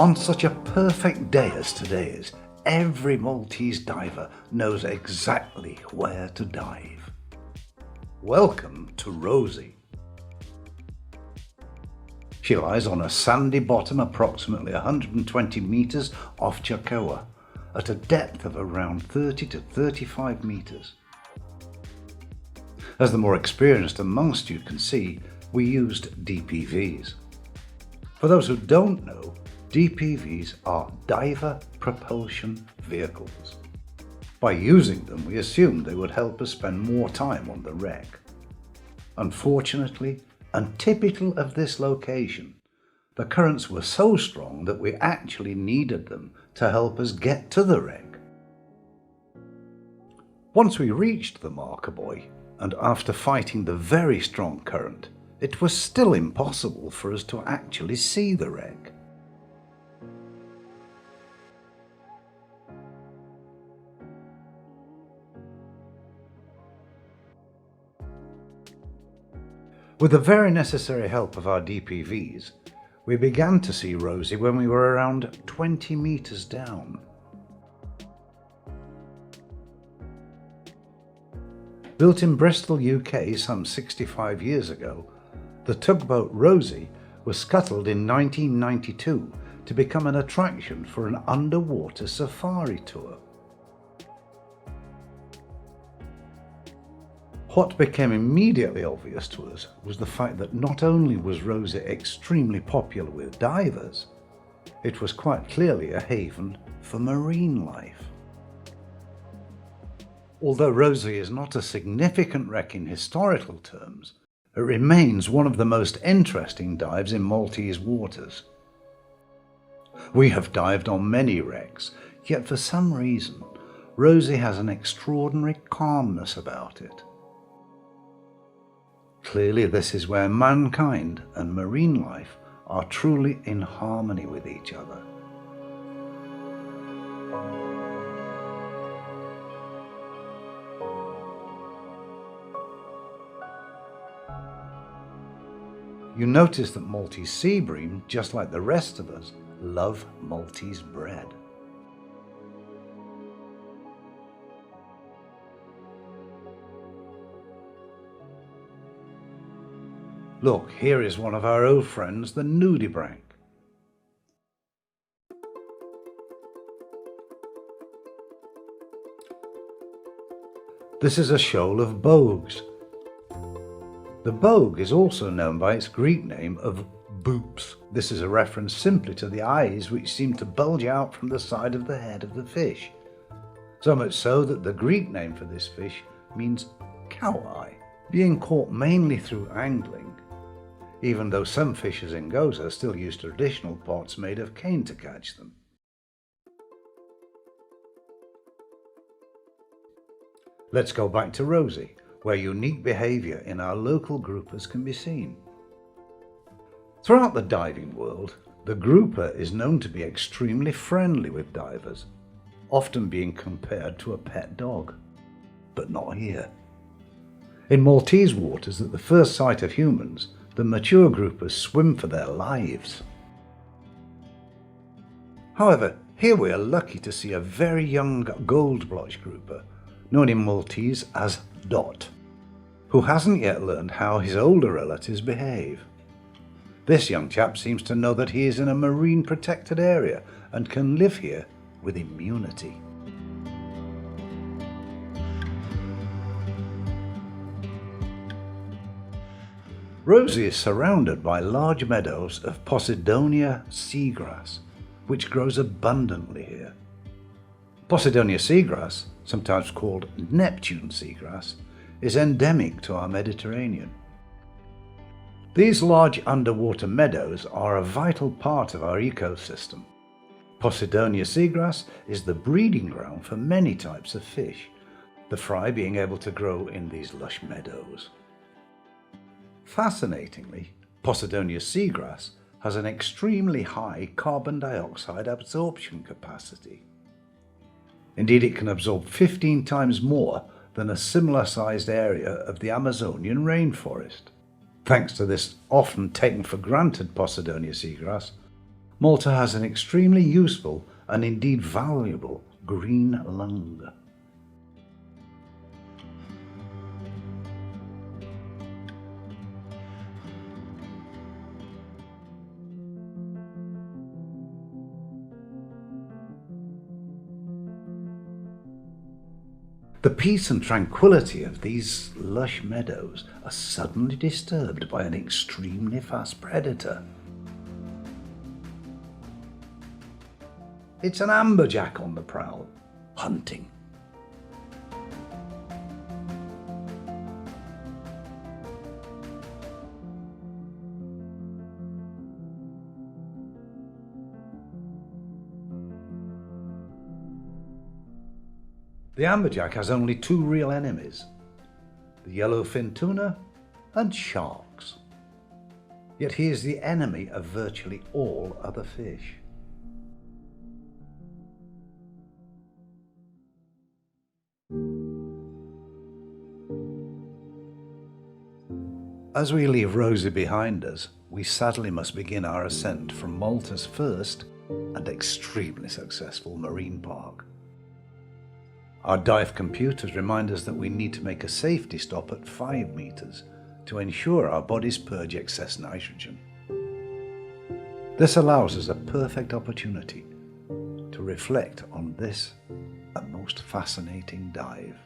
On such a perfect day as today is, every Maltese diver knows exactly where to dive. Welcome to Rożi. She lies on a sandy bottom approximately 120 metres off Ċirkewwa at a depth of around 30 to 35 metres. As the more experienced amongst you can see, we used DPVs. For those who don't know, DPVs are diver propulsion vehicles. By using them, we assumed they would help us spend more time on the wreck. Unfortunately, and typical of this location, the currents were so strong that we actually needed them to help us get to the wreck. Once we reached the marker buoy, and after fighting the very strong current, it was still impossible for us to actually see the wreck. With the very necessary help of our DPVs, we began to see Rożi when we were around 20 metres down. Built in Bristol, UK some 65 years ago, the tugboat Rożi was scuttled in 1992 to become an attraction for an underwater safari tour. What became immediately obvious to us was the fact that not only was Rożi extremely popular with divers, it was quite clearly a haven for marine life. Although Rożi is not a significant wreck in historical terms, it remains one of the most interesting dives in Maltese waters. We have dived on many wrecks, yet for some reason, Rożi has an extraordinary calmness about it. Clearly, this is where mankind and marine life are truly in harmony with each other. You notice that Maltese sea bream, just like the rest of us, love Maltese bread. Look, here is one of our old friends, the nudibranch. This is a shoal of bogues. The bogue is also known by its Greek name of boops. This is a reference simply to the eyes which seem to bulge out from the side of the head of the fish. So much so that the Greek name for this fish means cow eye. Being caught mainly through angling, even though some fishers in Gozo still use traditional pots made of cane to catch them. Let's go back to Rożi, where unique behaviour in our local groupers can be seen. Throughout the diving world, the grouper is known to be extremely friendly with divers, often being compared to a pet dog. But not here. In Maltese waters, at the first sight of humans, the mature groupers swim for their lives. However, here we are lucky to see a very young gold blotch grouper, known in Maltese as Dot, who hasn't yet learned how his older relatives behave. This young chap seems to know that he is in a marine protected area and can live here with immunity. Rożi is surrounded by large meadows of Posidonia seagrass, which grows abundantly here. Posidonia seagrass, sometimes called Neptune seagrass, is endemic to our Mediterranean. These large underwater meadows are a vital part of our ecosystem. Posidonia seagrass is the breeding ground for many types of fish, the fry being able to grow in these lush meadows. Fascinatingly, Posidonia seagrass has an extremely high carbon dioxide absorption capacity. Indeed, it can absorb 15 times more than a similar sized area of the Amazonian rainforest. Thanks to this often taken for granted Posidonia seagrass, Malta has an extremely useful and indeed valuable green lung. The peace and tranquility of these lush meadows are suddenly disturbed by an extremely fast predator. It's an amberjack on the prowl, hunting. The amberjack has only two real enemies, the yellowfin tuna and sharks. Yet he is the enemy of virtually all other fish. As we leave Rożi behind us, we sadly must begin our ascent from Malta's first and extremely successful marine park. Our dive computers remind us that we need to make a safety stop at 5 meters to ensure our bodies purge excess nitrogen. This allows us a perfect opportunity to reflect on this, a most fascinating dive.